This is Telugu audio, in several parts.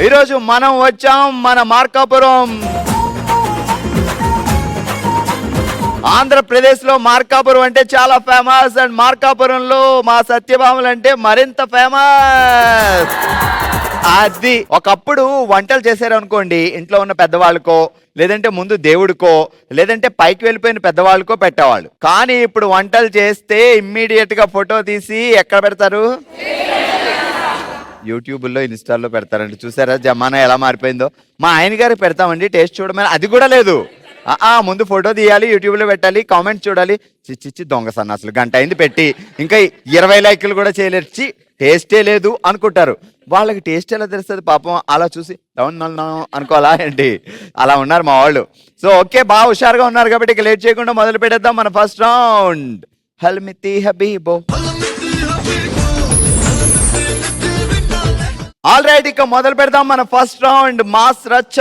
ఈరోజు మనం వచ్చాం మన మార్కాపురం. ఆంధ్రప్రదేశ్ లో మార్కాపురం అంటే చాలా ఫేమస్. అండ్ మార్కాపురంలో మా సత్యభామలు అంటే మరింత ఫేమస్. అది ఒకప్పుడు వంటలు చేశారు అనుకోండి, ఇంట్లో ఉన్న పెద్దవాళ్ళకో, లేదంటే ముందు దేవుడికో, లేదంటే పైకి వెళ్ళిపోయిన పెద్దవాళ్ళకో పెట్టేవాళ్ళు. కానీ ఇప్పుడు వంటలు చేస్తే ఇమ్మీడియట్ గా ఫోటో తీసి ఎక్కడ పెడతారు? యూట్యూబ్లో, ఇన్స్టాల్లో పెడతారండి. చూసారా జమానా ఎలా మారిపోయిందో. మా ఆయన గారికి పెడతామండి, టేస్ట్ చూడమని, అది కూడా లేదు. ముందు ఫోటో తీయాలి, యూట్యూబ్లో పెట్టాలి, కామెంట్స్ చూడాలి. చిచ్చి దొంగ సన్నాసులు, గంట అయింది పెట్టి ఇంకా 20 లైక్లు కూడా చేయలేరు, టేస్టే లేదు అనుకుంటారు. వాళ్ళకి టేస్ట్ ఎలా తెలుస్తుంది పాపం? అలా చూసి అనుకోవాలా ఏంటి? అలా ఉన్నారు మా వాళ్ళు. సో ఓకే, బాగా హుషారుగా ఉన్నారు కాబట్టి ఇక లేట్ చేయకుండా మొదలు పెట్టేద్దాం మన ఫస్ట్ రౌండ్. హల్మితి హబీబో. ఆల్ రైట్, ఇక మొదలు పెడదాం మన ఫస్ట్ రౌండ్. మాస్ రచ్చ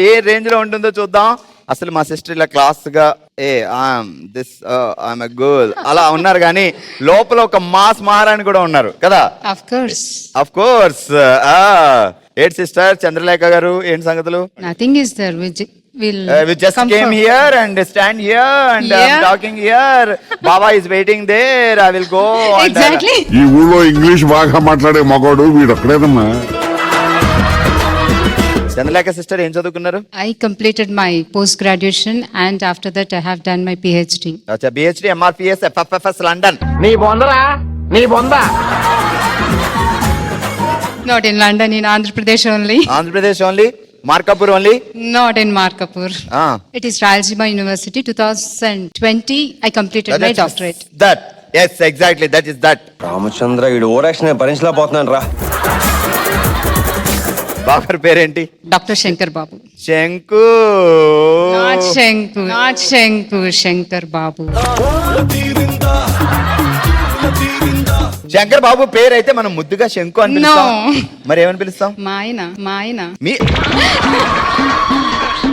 ఏ రేంజ్ లో ఉంటుందో చూద్దాం. అసలు మా సిస్టర్ ఇలా క్లాస్ గా ఐఎమ్ ఎ గర్ల్ అలా ఉన్నారు, కానీ లోపల ఒక మాస్ మహారాణి కూడా ఉన్నారు కదా. Of course. ఏంటి సిస్టర్ చంద్రలేఖ గారు, ఏంటి సంగతులు? Nothing is there. We just came here and stand here and I'm talking here. Baba is waiting there. I will go. Exactly. ఈ ఊళ్ళో ఇంగ్లీష్ బాగా మాట్లాడే మగోడు వీడు ఒక్కడేనమ్మా. చంద్రలేఖ సిస్టర్ ఏం చదువుకున్నారు? I completed my post graduation and after that I have done my PhD. అచ్చా, PhD MRPS FFFS లండన్. నీ బొందరా, నీ బొంద. Not in London, in Andhra Pradesh only. Andhra Pradesh only, Markapur only. Not in Markapur. It is Rayalaseema University. 2020 I completed my doctorate. That. Yes, exactly. That is that. Ramachandra వీడు ఓరాక్షన్ భరించలేకపోతున్నాను రా. బాబు పేరేంటి? డాక్టర్ శంకర్ బాబు. శంకు. Not Shanku. Not Shanku. Shankar బాబు. శంకర్ బాబు పేరు అయితే మనం ముద్దుగా శంకు అని పిలుస్తాం. మరి ఏమని పిలుస్తాం? మా ఆయన మీ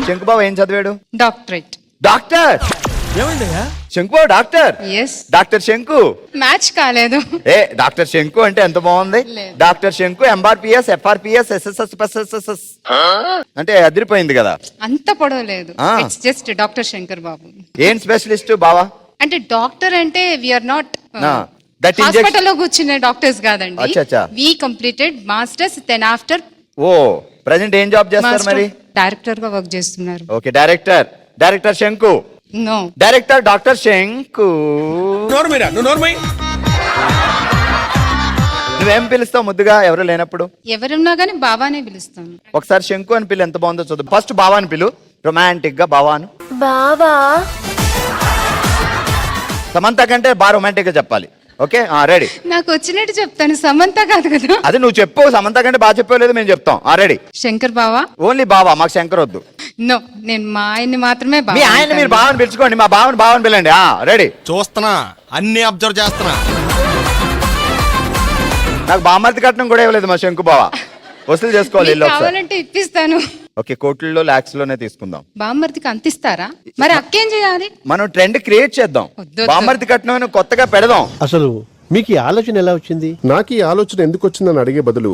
శంకు బాబు ఏం చదివాడు? డాక్టరేట్. డాక్టర్. శంకు బాబు డాక్టర్. ఎస్. డాక్టర్ శంకు. మ్యాచ్ కాలేదు. డాక్టర్ శంకు అంటే ఎంత బాగుంది. డాక్టర్ శంకు MRPS FRPS SSS అంటే అదిరిపోయింది కదా. అంత పొడవలేదు. ఇట్స్ జస్ట్ డాక్టర్ శంకర్ బాబు. ఏం స్పెషలిస్ట్ బావా? అంటే డాక్టర్ అంటే వీఆర్ నాట్ హాస్పిటల్ లో కూర్చునే డాక్టర్స్ కాదండి. వి కంప్లీటెడ్ మాస్టర్స్ దెన్ ఆఫ్టర్. ఓ ప్రెజెంట్ ఏం జాబ్ చేస్తారు మరి? డైరెక్టర్ గా వర్క్ చేస్తున్నారు. ఓకే, డైరెక్టర్ శంకు. నో, డైరెక్టర్ డాక్టర్ శంకు. నువ్వేం పిలుస్తావు ముద్దుగా ఎవరు లేనప్పుడు? ఎవరున్నా గానీ బాబానే పిలుస్తాను. ఒకసారి శంకు అని పిలు, ఎంత బాగుందో చూద్దాం. ఫస్ట్ బావా అని పిలు, రొమాంటిక్ గా బావాను. బావా. సమంత కంటే బాగా రొమాంటిక్ గా చెప్పాలి. Okay, ready. నాకు వచ్చినట్టు చెప్తాను, సమంత కాదు కదా. అది నువ్వు చెప్పు, సమంత కంటే బాగా చెప్పలేదు మేము చెప్తాం. రెడీ. శంకర్ బావా. ఓన్లీ బావా, మాకు శంకర్ వద్దు. నో, నేను మా ఆయన్ని మాత్రమే మీ ఆయన మీరు బావని పిలుచుకోండి, మా బావని పిలండి. రెడీ. చూస్తున్నా, అన్ని అబ్జర్వ్ చేస్తున్నా. నాకు బామర్తి కట్నం కూడా ఇవ్వలేదు మా శంకు బావ. వసూలు చేసుకోవాలి. కావాలంటే ఇప్పిస్తాను. ఓకే, కోట్లలో లాక్స్ లోనే తీసుకుందాం. బామ్మర్తికి అంతిస్తారా? మరి అక్కేం చేయాలి? మనం ట్రెండ్ క్రియేట్ చేద్దాం. బామర్తి కట్నం కొత్తగా పెడదాం. అసలు మీకు ఈ ఆలోచన ఎలా వచ్చింది? నాకు ఈ ఆలోచన ఎందుకు వచ్చిందని అడిగే బదులు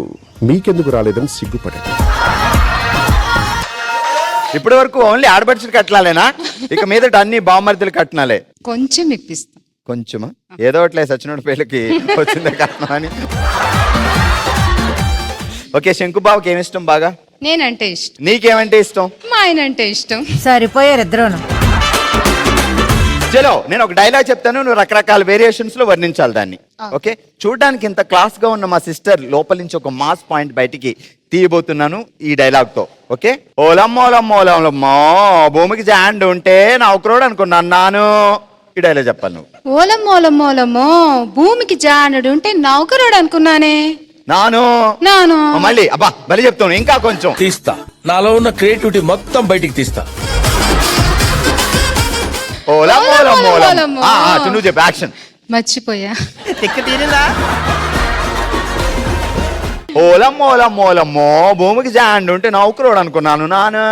మీకెందుకు రాలేదని సిగ్గుపడాను. ఇప్పటి వరకు ఓన్లీ ఆడబడిచిన కట్నాలేనా? ఇక మీదట అన్ని బామర్తులు కట్నాలే. కొంచెం ఇప్పిస్తాం. కొంచెమా? ఏదో ఒకట్లే, సచినోడి పేర్లకి వచ్చిందే కట్నం అని. ఓకే, శంకు బాబుకి ఏమి ఇష్టం బాగా? నేనంటే ఇష్టం. నీకేమంటే ఇష్టం? మా ఆయన అంటే ఇష్టం. సరిపోయారు ఇద్దరును. చలో, నేను ఒక డైలాగ్ చెప్తాను, నువ్వు రకరకాల వేరియేషన్స్ లో వర్ణించాలి దాన్ని. ఓకే, చూడడానికి ఇంత క్లాస్ గా ఉన్న మా సిస్టర్ లోపల నుంచి ఒక మాస్ పాయింట్ బయటికి తీయబోతున్నాను ఈ డైలాగ్ తో. ఓకే, ఓలమ్మోలమ్మోలమ్మో భూమికి జాండ్ ఉంటే నా ఒకరోడు అనుకున్నాను. ఈ డైలాగ్ చెప్పాలి నువ్వు. ఓలమ్మోలమ్మోలమ్మో భూమికి జానుడు ఉంటే నౌకరోడు అనుకున్నానే. నాను మళ్ళీ అబ్బా మళ్ళీ చెప్తాను, ఇంకా కొంచెం తీస్తా, నాలో ఉన్న క్రియేటివిటీ మొత్తం బయటికి తీస్తా. నువ్వు చెప్పు, యాక్షన్. మర్చిపోయా. ఓలమ్మోలమ్మోలమ్మో భూమికి జాండ్ ఉంటే నౌకరోడు అనుకున్నాను. నాను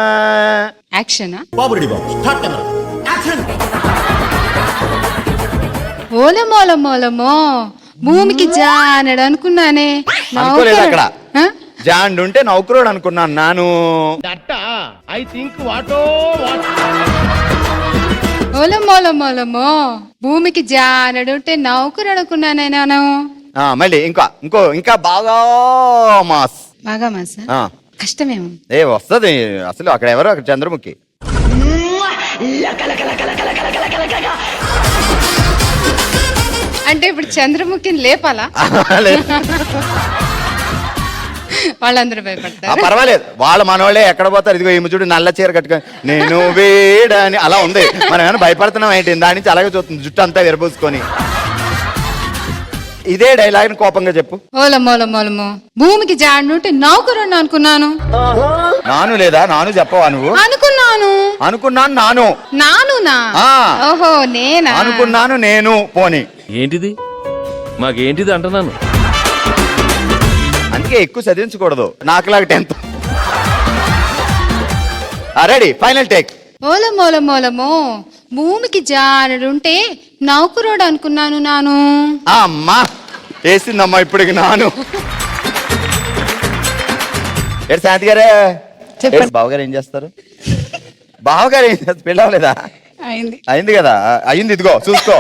యాక్షనా? ఓలమ్మోలమ్మోలమ్మో భూమికి జానడు అనుకున్నానే. అనుకోలేదు అక్కడ. జాండు ఉంటే నౌకరోడు అనుకున్నాను నాను. ఓలమోలమోలమో భూమికి జానడుంటే నౌకరు అనుకున్నానే నేను. మళ్ళీ ఇంకా బాగా మాస్. బాగా మా సార్ ఆ, కష్టమేమో. వస్తది అసలు. అక్కడ ఎవరు? అక్కడ చంద్రముఖి. అంటే ఇప్పుడు చంద్రముఖిని లేపాలా? లేదు. వాళ్ళందరూ భయపడతారు. పర్వాలేదు, వాళ్ళ మనోళ్ళే ఎక్కడ పోతారు. ఇదిగో ఈమె చూడు నల్ల చీర కట్టుకొని నేను వేడని అలా ఉంది. మనం ఏమైనా భయపడుతున్నాం ఏంటి? దాని నుంచి అలాగే చూస్తుంది, జుట్టు అంతా విరబూసుకొని. ఇదే డైలాగ్ కోపంగా చెప్పు. ఓలమోలమోలమో భూమికి జాండుంటే నౌకరు అనుకున్నాను. నాను లేదా? నాను చెప్పవా నువ్వు? అనుకున్నాను నాను. నానునా? ఆ. ఓహో నేనా? అనుకున్నాను నేను. పోనీ ఏంటిది మాకేంటిది అంటున్నాను. అందుకే ఎక్కువ చదివించకూడదు, నాకులాగా 10th. Ready, final take. ఓలమోలమోలమో భూమికి జానడుంటే నౌకరోడు అనుకున్నాను నాను. అమ్మా వేసిందమ్మా ఇప్పటికి నాను. ఏడు శాంతి గారే, బావగారు ఏం చేస్తారు? బావగారు ఏం చేస్తారు? పెళ్ళి అవ్వలేదా? అయింది కదా. అయింది, ఇదిగో చూసుకో.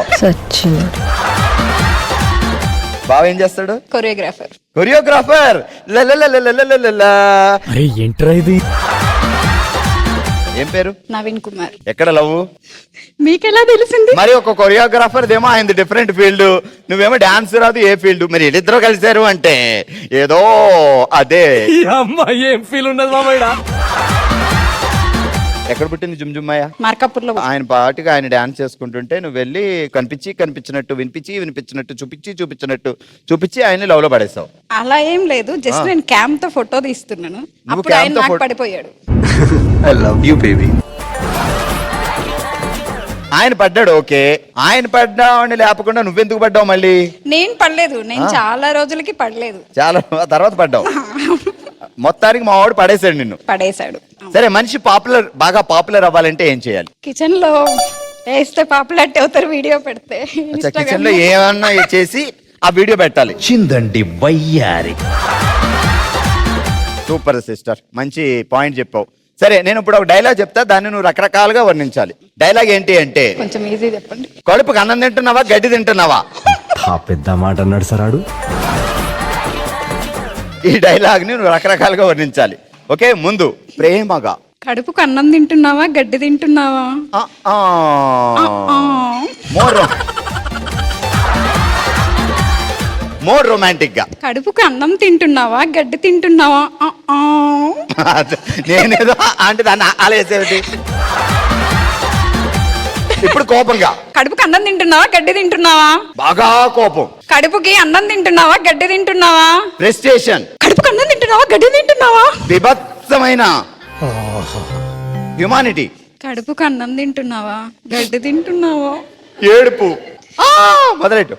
బావ ఏం చేస్తాడు? కొరియోగ్రాఫర్. ఏం పేరు? నవీన్ కుమార్. ఎక్కడ లవ్? మీకెలా తెలిసింది? మరి ఒక కొరియోగ్రాఫర్ దేమో ఆయన డిఫరెంట్ ఫీల్డ్, నువ్వేమో డాన్స్ రాదు ఏ ఫీల్డ్. మరి వీళ్ళిద్దరూ కలిశారు అంటే ఏదో అదే. ఏం ఫీల్ ఉండదు మామయ్య. ఎక్కడ పుట్టింది జుమ్జుమ్మయ్య? మార్కాపూర్లో. ఆయన పాటుగా ఆయన డాన్స్ చేసుకుంటుంటే నువ్వు వెళ్ళి కనిపించినట్టు వినిపించినట్టు చూపించి ఆయన లవ్ లో పడేసావు. అలా ఏం లేదు, జస్ట్ నేను క్యామ్ తో ఫోటో తీస్తున్నాను, అప్పుడు ఆయన నాకు పడిపోయాడు. I love you baby. ఆయన పడ్డాడు, ఓకే. ఆయన పడ్డావని లేపకుండా నువ్వెందుకు పడ్డావు మళ్ళీ? నేను పడలేదు, నేను చాలా రోజులకి పడలేదు. చాలా తర్వాత పడ్డావు. మొత్తానికి మా వాడు పడేసాడు నిన్ను. పడేశాడు. సరే, మనిషి బాగా పాపులర్ అవ్వాలంటే ఏం చేయాలి? కిచెన్ లో వేస్తే పాపులారిటీ అవుతారు, వీడియో పెడితే. కిచెన్ లో ఏమన్నా చేసి ఆ వీడియో పెట్టాలి. చిందండి వయ్యారి. సూపర్ సిస్టర్, మంచి పాయింట్ చెప్పావు. సరే, నేను ఇప్పుడు ఒక డైలాగ్ చెప్తా, దాన్ని నువ్వు రకరకాలుగా వర్ణించాలి. డైలాగ్ ఏంటి అంటే, కొంచెం ఈజీ చెప్పండి. కడుపుకి అన్నం తింటున్నావా, గడ్డి తింటున్నావా? పెద్ద మాట అన్నాడు సార్ ఆడు. ఈ డైలాగ్ ని నువ్వు రకరకాలుగా వర్ణించాలి. ఓకే, ముందు ప్రేమగా. కడుపుకు అన్నం తింటున్నావా, గడ్డి తింటున్నావా? మోర్ రొమాంటిక్ గా. కడుపుకు అన్నం తింటున్నావా, గడ్డి తింటున్నావా? నేనేదో అంటే దాన్ని ఆలేసేది. ఇప్పుడు కోపంగా. కడుపుకి అన్నం తింటున్నావా, గడ్డి తింటున్నావా? బాగా కోపం. కడుపుకి అన్నం తింటున్నావా, గడ్డి తింటున్నావా? ప్రెస్టేషన్. కడుపుకి అన్నం తింటున్నావా, గడ్డి తింటున్నావా? విభత్సమైన హ్యుమానిటీ. కడుపుకి అన్నం తింటున్నావా, గడ్డి తింటున్నావా? ఏడుపు. మొదలెట్టు.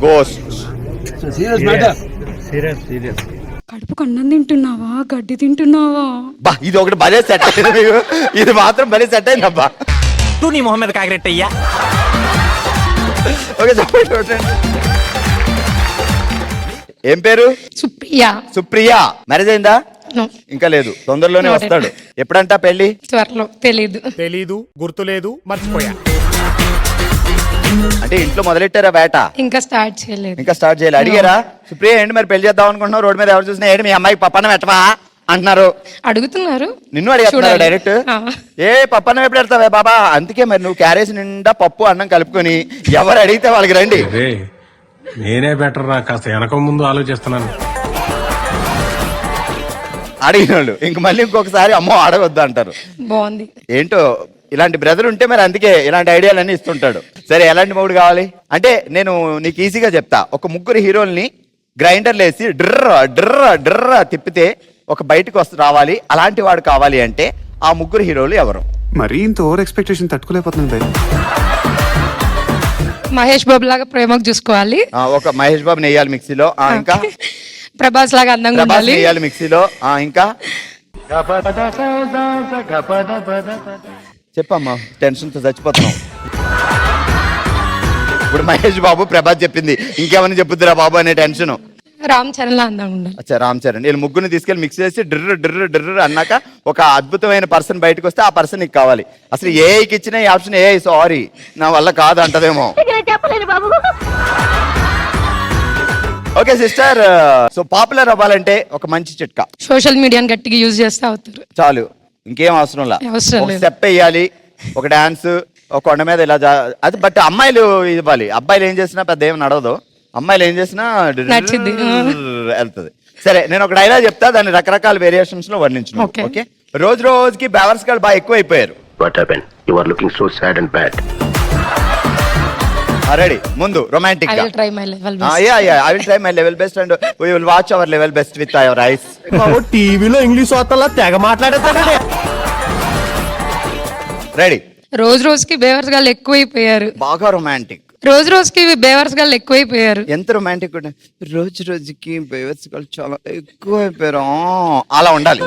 గోస్ట్. కడుపుకి అన్నం తింటున్నావా, గడ్డి తింటున్నావా? బా, ఇది ఒకటి భలే సెట్ అయింది. ఇది మాత్రం భలే సెట్ అయింది అబ్బా. నీ మొహం మీద కాకిరెట్టయ్యా. ఓకే, చెప్పండి. ఏం పేరు? సుప్రియా. సుప్రియా. మ్యారేజ్ అయిందా? ఇంకా లేదు, తొందరలోనే వస్తాడు. ఎప్పుడంటా పెళ్లి? త్వరలో. తెలీదు, గుర్తులేదు, మర్చిపోయా. అంటే ఇంట్లో మొదలెట్టారా వేట? ఇంకా స్టార్ట్ చేయలేదు. ఇంకా స్టార్ట్ చేయాలి. అడిగారా సుప్రియ ఏంటి మరి పెళ్లి చేద్దాం అనుకుంటున్నావు? రోడ్డు మీద ఎవరు చూసినా ఏంటి మీ అమ్మాయికి పప్పన్న పెట్టవా అంటున్నారు. అడుగుతున్నారు. నిన్ను అడిగేస్తున్నారు డైరెక్ట్. ఏ పప్పన్న ఎప్పుడు పెడతావే బాబా? అందుకే మరి నువ్వు క్యారేజ్ నిండా పప్పు అన్నం కలుపుకొని ఎవరు అడిగితే వాళ్ళకి రండి. నేనే బెటర్ రా, కాస్త వెనక ముందు ఆలోచిస్తున్నాను. అడిగిన వాళ్ళు ఇంక మళ్ళీ ఇంకొకసారి అమ్మో అడగొద్దు అంటారు. బాగుంది. ఏంటో ఇలాంటి బ్రదర్ ఉంటే మరి అందుకే ఇలాంటి ఐడియాలన్నీ ఇస్తుంటాడు. సరే, ఎలాంటి మూడు కావాలి అంటే నేను నీకు ఈజీగా చెప్తా. ఒక ముగ్గురు హీరోల్ని గ్రైండర్లు వేసి డ్రర్ డ్రర్ డ్రర్ తిప్పితే ఒక బయటకు రావాలి. అలాంటి వాడు కావాలి అంటే ఆ ముగ్గురు హీరోలు ఎవరు? మరీ ఇంత ఓవర్ ఎక్స్పెక్టేషన్ తట్టుకోలేకపోతున్నాను. మహేష్ బాబు లాగా ప్రేమకు చూసుకోవాలి. ఒక మహేష్ బాబు నెయ్యాలి మిక్సీలో. ఇంకా ప్రభాస్ లాగా అందంగా ఉండాలి. నెయ్యాలి మిక్సీలో. ఇంకా చెప్పమ్మా, టెన్షన్ తో చచ్చిపోతున్నాం. ఇప్పుడు మహేష్ బాబు ప్రభాస్ చెప్పింది ఇంకేమైనా చెప్పుద్దిరా బాబు అనే టెన్షన్. రామ్ చరణ్ లా అందంగా ఉండాలి. అచ్చా రామ్ చరణ్ వీళ్ళు ముగ్గురిని తీసుకెళ్ళి మిక్స్ చేసి డ్రిర్ర డ్రిర్ర డ్రిర్ర అన్నాక ఒక అద్భుతమైన పర్సన్ బయటకు వస్తే ఆ పర్సన్ నీకు కావాలి. అసలు ఏఐకి ఇచ్చిన ఈ ఆప్షన్ ఏఐ సారీ నా వల్ల కాదు అంటదేమో. ఓకే సిస్టర్, సో పాపులర్ అవ్వాలంటే ఒక మంచి చిట్కా. సోషల్ మీడియాని గట్టిగా యూజ్ చేస్తే అవుతారు. చాలు, ఇంకేం అవసరం లా. అవసరం ఒక లేదు. స్టెప్ వేయాలి, ఒక డాన్స్, ఒక కొండ మీద ఇలా అది. బట్ అమ్మాయిలు ఇవ్వాలి, అబ్బాయిలు ఏం చేసినా పెద్ద ఏమి నడవదు. అమ్మాయిలు ఏం చేసినా నచ్చింది. వెళ్తుంది. సరే, నేను ఒక డైలాగ్ చెప్తా, దాన్ని రకరకాల వేరియేషన్స్ లో వర్ణించు. Okay. ఓకే, రోజు రోజుకి బేవర్స్ గారు బాగా ఎక్కువ అయిపోయారు. What happen? You are looking so sad and bad. Ready, ముందు రొమాంటిక్ ఐ గా. Will try my level I will try my level best and we will watch our level best with our eyes. టీవీలో ఇంగ్లీష్ వార్తల్లో తెగ మాట్లాడతాడే. రెడీ, రోజు రోజుకి బేవర్స్ గాళ్ళు ఎక్కువైపోయారు. బాగా రొమాంటిక్. రోజు రోజుకి బేవర్స్ గాళ్ళు ఎక్కువైపోయారు. ఎంత రొమాంటిక్ ఉంటే రోజు రోజుకి బేవర్స్ గాళ్ళు చాలా ఎక్కువ అయిపోయారు అలా ఉండాలి.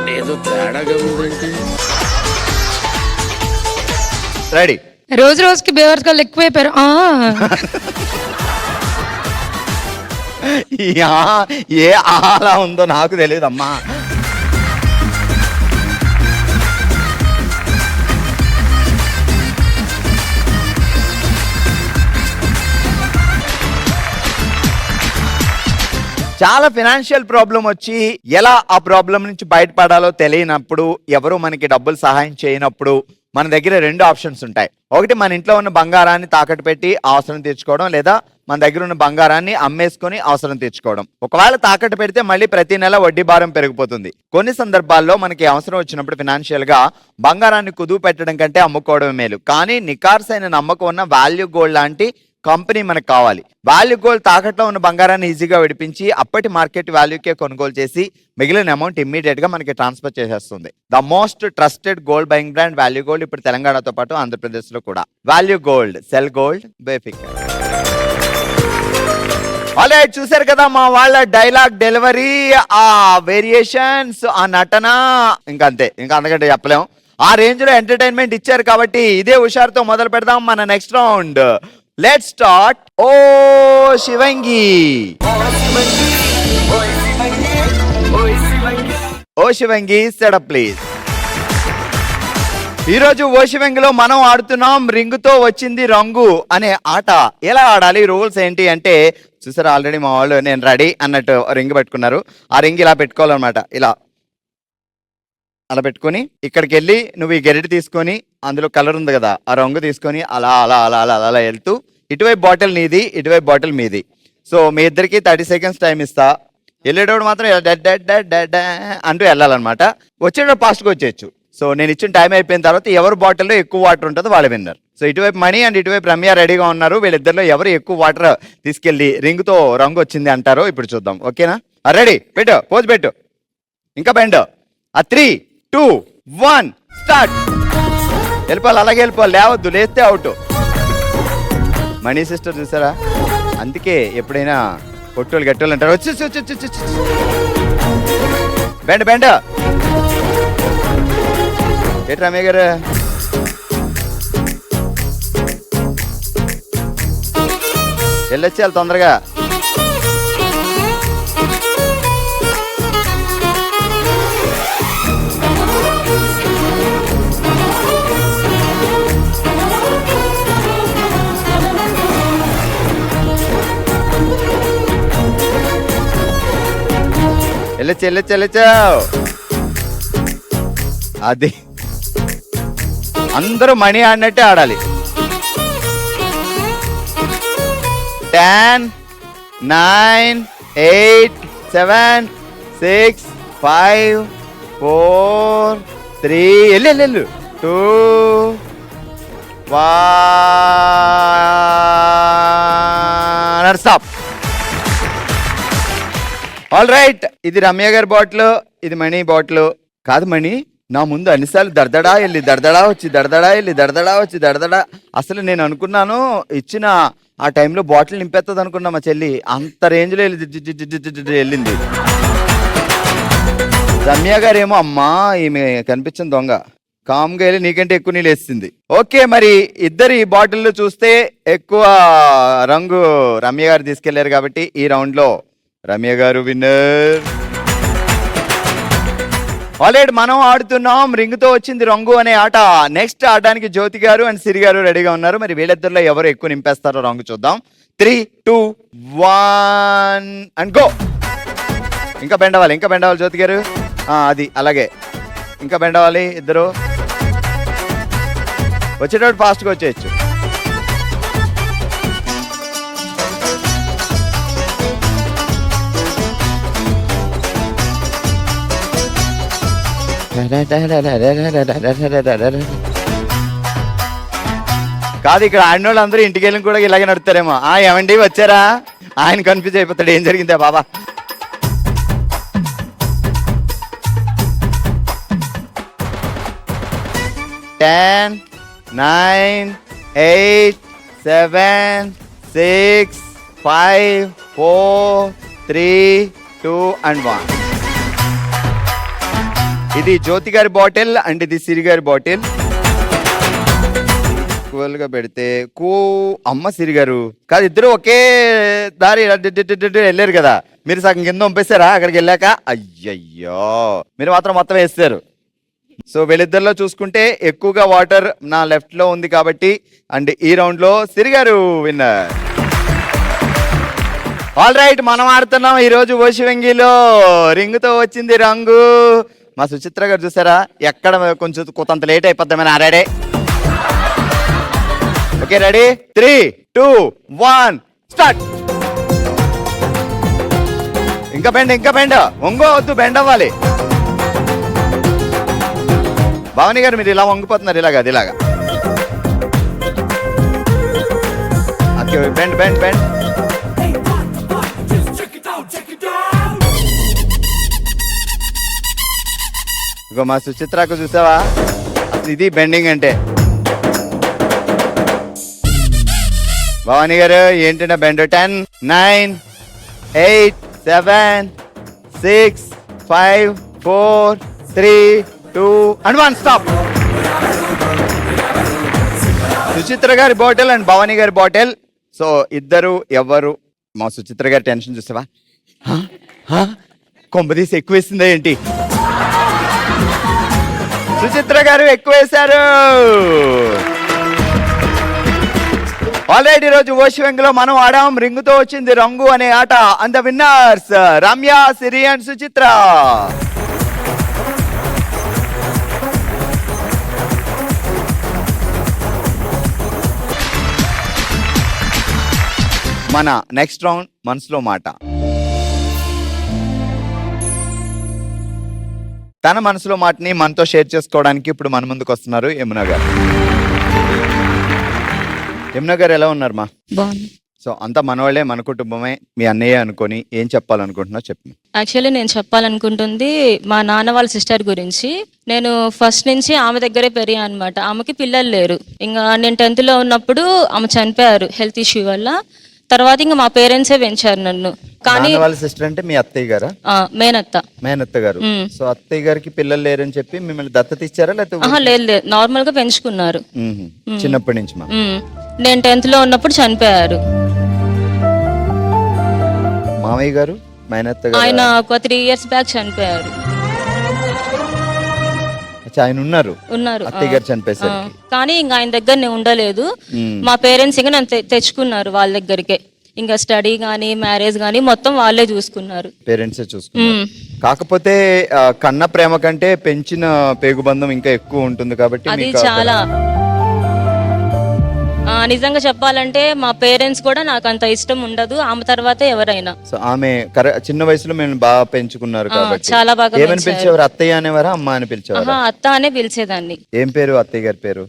రెడీ, రోజు రోజుకి బేవర్స్ గాళ్ళు ఎక్కువైపోయారు. ఏ అలా ఉందో నాకు తెలియదు అమ్మా. చాలా ఫినాన్షియల్ ప్రాబ్లం వచ్చి ఎలా ఆ ప్రాబ్లం నుంచి బయటపడాలో తెలియనప్పుడు, ఎవరు మనకి డబ్బులు సహాయం చేయనప్పుడు మన దగ్గర రెండు ఆప్షన్స్ ఉంటాయి. ఒకటి, మన ఇంట్లో ఉన్న బంగారాన్ని తాకట్టు పెట్టి అవసరం తీర్చుకోవడం, లేదా మన దగ్గర ఉన్న బంగారాన్ని అమ్మేసుకొని అవసరం తీర్చుకోవడం. ఒకవేళ తాకట్టు పెడితే మళ్ళీ ప్రతి నెల వడ్డీ భారం పెరిగిపోతుంది. కొన్ని సందర్భాల్లో మనకి అవసరం వచ్చినప్పుడు ఫినాన్షియల్ గా బంగారాన్ని కుదువు పెట్టడం కంటే అమ్ముకోవడం మేలు. కానీ నికార్సైన నమ్మకం ఉన్న వాల్యూ గోల్డ్ లాంటి కంపెనీ మనకు కావాలి. వాల్యూ గోల్డ్ తాకట్లో ఉన్న బంగారాన్ని ఈజీగా విడిపించి అప్పటి మార్కెట్ వాల్యూకే కొనుగోలు చేసి మిగిలిన అమౌంట్ ఇమ్మీడియట్ గా మనకి ట్రాన్స్ఫర్ చేసేస్తుంది. The most trusted gold buying brand value gold ఇప్పుడు తెలంగాణతో పాటు ఆంధ్రప్రదేశ్ లో కూడా. వాల్యూ గోల్డ్, సెల్ గోల్డ్, బేఫికర్. ఆల్రైట్, చూసారు కదా మా వాళ్ళ డైలాగ్ డెలివరీ, ఆ వేరియేషన్స్, ఆ నటన, ఇంకా అంతే, ఇంకా అంతకంటే చెప్పలేం. ఆ రేంజ్ లో ఎంటర్టైన్మెంట్ ఇచ్చారు కాబట్టి ఇదే హుషారుతో మొదలు పెడదాం మన నెక్స్ట్ రౌండ్. Let's start. ఓ శివంగి, ఓ శివంగి సెటప్ ప్లీజ్. ఈరోజు ఓ శివంగిలో మనం ఆడుతున్నాం రింగుతో వచ్చింది రంగు అనే ఆట. ఎలా ఆడాలి, రూల్స్ ఏంటి అంటే చూసారా, ఆల్రెడీ మా వాళ్ళు నేను రెడీ అన్నట్టు రింగ్ పెట్టుకున్నారు. ఆ రింగ్ ఇలా పెట్టుకోవాలన్నమాట. ఇలా అలా పెట్టుకొని ఇక్కడికి వెళ్ళి నువ్వు ఈ గెరిటి తీసుకొని అందులో కలర్ ఉంది కదా, ఆ రంగు తీసుకొని అలా అలా అలా అలా అలా వెళ్తూ ఇటువైపు బాటిల్ నీది, ఇటువైపు బాటిల్ మీది. సో మీ ఇద్దరికి 30 seconds టైం ఇస్తా. వెళ్ళేటప్పుడు మాత్రం అంటూ వెళ్ళాలన్నమాట. వచ్చేటప్పుడు ఫాస్ట్గా వచ్చేయచ్చు. సో నేను ఇచ్చిన టైం అయిపోయిన తర్వాత ఎవరు బాటిల్లో ఎక్కువ వాటర్ ఉంటుందో వాళ్ళు విన్నర్. సో ఇటువైపు మణి అండ్ ఇటువైపు రమ్య రెడీగా ఉన్నారు. వీళ్ళిద్దరిలో ఎవరు ఎక్కువ వాటర్ తీసుకెళ్ళి రింగుతో రంగు వచ్చింది అంటారో ఇప్పుడు చూద్దాం. ఓకేనా? రెడీ, పెట్టు, పోజ్ పెట్టు, ఇంకా బెండ్. 3, 2, 1 స్టార్ట్. వెళ్ళిపోవాలి, అలాగే వెళ్ళిపోవాలి, లేవద్దు, లేస్తే అవుట్. మణి సిస్టర్ చూసారా, అందుకే ఎప్పుడైనా పొట్టోళ్ళు గట్టోళ్ళు అంటారు. వచ్చి బెండ్ బెండ్. ఏంటి రమ్య గారు, వెళ్ళొచ్చేయాలి తొందరగా. వెళ్ళొచ్చు. అది అందరూ మణి ఆడినట్టే ఆడాలి. 10, 9, 8, 7, 6, 5, 4, 3, వెళ్ళు 2, 1 స్టాప్. ఆల్ రైట్, ఇది రమ్య గారి బాటిల్, ఇది మణి బాటిల్. కాదు మణి, నా ముందు అన్నిసార్లు దడదడా వెళ్ళి దడదడా వచ్చి దడదడా వెళ్ళి దడదడా వచ్చి దడదడా. అసలు నేను అనుకున్నాను ఇచ్చిన ఆ టైంలో బాటిల్ నింపేస్తుంది అనుకున్నా మా చెల్లి. అంత రేంజ్లో వెళ్ళింది. రమ్య గారు ఏమో అమ్మా ఈమె కనిపించింది దొంగ, కామ్గా వెళ్ళి నీకంటే ఎక్కువ నీళ్ళు వేసింది. ఓకే, మరి ఇద్దరు ఈ బాటిల్లో చూస్తే ఎక్కువ రంగు రమ్య గారు తీసుకెళ్లారు కాబట్టి ఈ రౌండ్ లో రమ్య గారు విన్నర్. ఆల్రెడీ మనం ఆడుతున్నాం రింగుతో వచ్చింది రంగు అనే ఆట. నెక్స్ట్ ఆడడానికి జ్యోతి గారు అండ్ సిరి గారు రెడీగా ఉన్నారు. మరి వీళ్ళిద్దరిలో ఎవరు ఎక్కువ నింపేస్తారో రంగు చూద్దాం. 3, 2, 1 అండ్ గో. ఇంకా బెండవాలి జ్యోతి గారు. అది అలాగే ఇంకా బెండవాలి. ఇద్దరు వచ్చేటప్పుడు ఫాస్ట్గా వచ్చేయచ్చు. కాదు, ఇక్కడ ఆడిన వాళ్ళు అందరూ ఇంటికి వెళ్ళి కూడా ఇలాగే నడుతారేమో. ఏమండి వచ్చారా? ఆయన కన్ఫ్యూజ్ అయిపోతాడు, ఏం జరిగిందా బాబా. Ten, 9, 8, 7, 6, 5, 4, 3, 2 and 1. ఇది జ్యోతి గారి బాటిల్ అండ్ ఇది సిరి గారి బాటిల్. ఈక్వల్ గా పెడితే అమ్మ సిరి గారు కాదు, ఇద్దరు ఒకే దారి వెళ్ళారు కదా. మీరు సగం కింద పంపేశారా అక్కడికి వెళ్ళాక? అయ్యయ్యో, మీరు మాత్రం మొత్తం వేస్తారు. సో వీళ్ళిద్దరిలో చూసుకుంటే ఎక్కువగా వాటర్ నా లెఫ్ట్ లో ఉంది కాబట్టి అండ్ ఈ రౌండ్ లో సిరి గారు విన్నర్. ఆల్ రైట్, మనం ఆడుతున్నాం ఈ రోజు ఓషివంగిలో రింగుతో వచ్చింది రంగు. మా సుచిత్ర గారు చూసారా, ఎక్కడ కొంచెం కొంత లేట్ అయిపోద్దామని ఆడాడే. Okay, ready? 3, 2, 1 స్టార్ట్. ఇంకా బెండ్ వంగో వద్దు, బెండ్ అవ్వాలి. భవానీ గారు మీరు ఇలా వంగిపోతున్నారు, ఇలాగా బెండ్. ఇగో మా సుచిత్రకు చూసావా, ఇది బెండింగ్ అంటే. భవానీ గారు ఏంటంటే బెండ్. 10, 9, 8, 7, 6, 5, 4, 3, 2 and 1 stop. సుచిత్ర గారి బాటిల్ అండ్ భవానీ గారి బాటిల్. సో ఇద్దరు ఎవరు? మా సుచిత్ర గారి టెన్షన్ చూసావా, కొంపదీసి ఎక్కువ వేసిందా ఏంటి? సుచిత్ర గారు ఎక్కువ వేశారు. ఆల్రెడీ ఈరోజు ఓషివంగిలో మనం ఆడాం రింగుతో వచ్చింది రంగు అనే ఆట. And the winners Ramya, Siri and Suchitra. మన నెక్స్ట్ రౌండ్ మనసులో మాట. తన మనసులో మాటని మనతో షేర్ చేసుకోవడానికి ఇప్పుడు మన ముందుకు వస్తున్నారు యమున గారు. యమున గారు ఎలా ఉన్నారు మా? బాగుంది. సో అంతా మనవాళ్ళే, మన కుటుంబమే, మీ అన్నయ్య అనుకొని ఏం చెప్పాలనుకుంటున్నా చెప్పు. యాక్చువల్లీ నేను చెప్పాలనుకుంటుంది మా నాన్న వాళ్ళ సిస్టర్ గురించి. నేను ఫస్ట్ నుంచి ఆమె దగ్గరే పెరిగా అనమాట. ఆమెకి పిల్లలు లేరు. ఇంకా నేను 10th లో ఉన్నప్పుడు ఆమె చనిపోయారు హెల్త్ ఇష్యూ వల్ల. తర్వాత ఇంకా మా పేరెంట్సే పెంచారు నన్ను. కానీ వాళ్ళ సిస్టర్ అంటే మీ అత్తయ్య గారా? మేనత్త గారు. సో అత్తయ్య గారికి పిల్లలు లేరని చెప్పి మిమ్మల్ని దత్తత ఇచ్చారా లేకపోతే? లేదు, నార్మల్ గా పెంచుకున్నారు చిన్నప్పటి నుంచి. నేను 10th లో ఉన్నప్పుడు చనిపోయారు. మామయ్య గారు మేనత్త గారు ఆయన ఒక 3 years బ్యాక్ చనిపోయారు. ఆయన ఉన్నారు అత్తయ్య గారు చనిపోయేసరికి. కానీ ఇంకా ఆయన దగ్గర నేను ఉండలేదు. మా పేరెంట్స్ ఇంకా నన్ను తెచ్చుకున్నారు వాళ్ళ దగ్గరికే. ఇంకా స్టడీ గానీ మ్యారేజ్ గానీ మొత్తం వాళ్ళే చూసుకున్నారు. పేరెంట్సే చూసుకున్నారు. కాకపోతే కన్న ప్రేమ కంటే పెంచిన పేగుబంధం ఇంకా ఎక్కువ ఉంటుంది కాబట్టి అది చాలా నిజంగా చెప్పాలంటే మా పేరెంట్స్ కూడా నాకు అంత ఇష్టం ఉండదు. ఆమె తర్వాత ఎవరైనా. సో ఆమె చిన్న వయసులో మేము బాగా పెంచుకున్నారు కాబట్టి చాలా బాగా. ఏమని పిలిచేవారు? అత్తయ్య అనేవారా, అమ్మ అని పిలిచేవారు? అత్త అనే పిలిచేదాన్ని. ఏం పేరు అత్తయ్య గారి పేరు?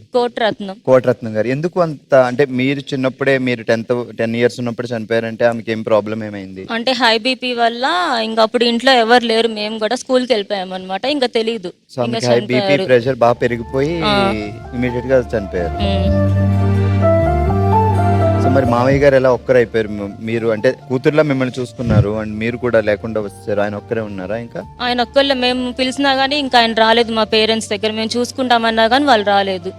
కోటరత్నం గారు. ఎందుకు అంత అంటే మీరు చిన్నప్పుడే మీరు 10 years ఉన్నప్పుడు చనిపోయారంటే ఆమెకి ఏం ప్రాబ్లం ఏమైంది? అంటే హై బీపీ వల్ల ఇంకా అప్పుడు ఇంట్లో ఎవరు లేరు, మేము కూడా స్కూల్ కి వెళ్ళిపోయాం అనమాట. ఇంకా తెలీదు. హై బీపీ ప్రెషర్ బాగా పెరిగిపోయి ఇమీడియట్ గా చనిపోయారు. సో మరి మామయ్య గారు ఎలా ఒక్కరైపోయారు? మీరు అంటే కూతుర్లా మిమ్మల్ని చూసుకున్నారు అండ్ మీరు కూడా లేకుండా వచ్చారు, ఆయన ఒక్కరే ఉన్నారా? ఇంకా ఆయన ఒక్కళ్ళు మేము పిలిచినా గానీ ఇంకా ఆయన రాలేదు. మా పేరెంట్స్ దగ్గర మేము చూసుకుంటామన్నా కానీ వాళ్ళు రాలేదు.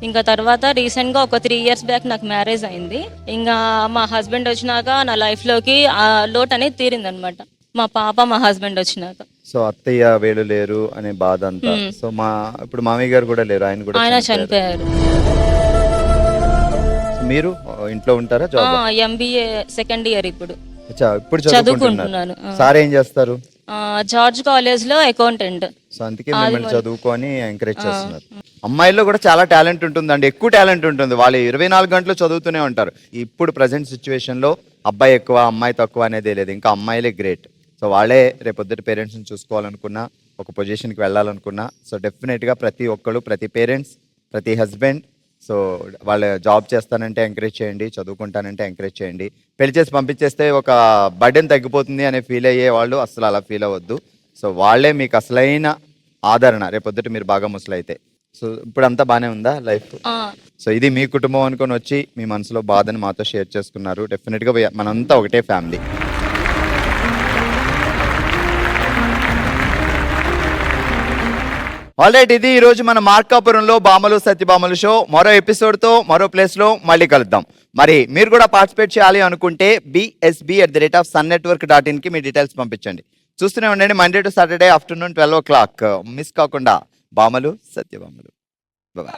ఇంకా తర్వాత రీసెంట్ గా ఒక 3 years బ్యాక్ నాకు మ్యారేజ్ అయింది. ఇంకా మా హస్బెండ్ వచ్చినాక నా లైఫ్ లోకి ఆ లోటు అనేది తీరిందనమాట. మా పాప మా హస్బెండ్ వచ్చినాక. సో అత్తయ్య వీళ్ళు లేరు అనే బాధ అంతా. సో ఇప్పుడు మామయ్య గారు కూడా లేరు, ఆయన కూడా చనిపోయారు. మీరు ఇంట్లో ఉంటారా? జాబ్? MBA సెకండ్ ఇయర్ ఇప్పుడు ఇప్పుడు చదువుకుంటున్నాను. సార్ ఏం చేస్తారు? జార్జ్ కాలేజ్ లో అకౌంటెంట్. సో అందుకే మిమ్మల్ని చదువుకొని ఎంకరేజ్ చేస్తున్నారు. అమ్మాయిల్లో కూడా చాలా టాలెంట్ ఉంటుందండి, ఎక్కువ టాలెంట్ ఉంటుంది. వాళ్ళు 24 గంటలు చదువుతూనే ఉంటారు. ఇప్పుడు ప్రజెంట్ సిచ్యువేషన్ లో అబ్బాయి ఎక్కువ అమ్మాయి తక్కువ అనేది లేదు, ఇంకా అమ్మాయిలే గ్రేట్. సో వాళ్ళే రేపొద్దుట పేరెంట్స్ని చూసుకోవాలనుకున్నా, ఒక పొజిషన్కి వెళ్ళాలనుకున్నా, సో డెఫినెట్గా ప్రతి ఒక్కరు, ప్రతి పేరెంట్స్, ప్రతి హస్బెండ్ సో వాళ్ళు జాబ్ చేస్తానంటే ఎంకరేజ్ చేయండి, చదువుకుంటానంటే ఎంకరేజ్ చేయండి. పెళ్లి చేసి పంపించేస్తే ఒక బర్డెన్ తగ్గిపోతుంది అనే ఫీల్ అయ్యే వాళ్ళు అసలు అలా ఫీల్ అవ్వద్దు. సో వాళ్ళే మీకు అసలైన ఆదరణ రేపొద్దుట మీరు బాగా ముసలైతే. సో ఇప్పుడు అంతా బాగానే ఉందా లైఫ్? సో ఇది మీ కుటుంబం అనుకొని వచ్చి మీ మనసులో బాధని మాతో షేర్ చేసుకున్నారు. డెఫినెట్గా మనంతా ఒకటే ఫ్యామిలీ. ఆల్రైట్, ఇది ఈ రోజు మన మార్కాపురంలో బామలు సత్యభామలు షో. మరో ఎపిసోడ్తో మరో ప్లేస్లో మళ్ళీ కలుద్దాం. మరి మీరు కూడా పార్టిసిపేట్ చేయాలి అనుకుంటే bsb@sunnetwork.in కి మీ డీటెయిల్స్ పంపించండి. చూస్తూనే ఉండండి Monday to Saturday afternoon 12 o'clock. Miss కాకుండా బామలు సత్యభామలు. బాయ్.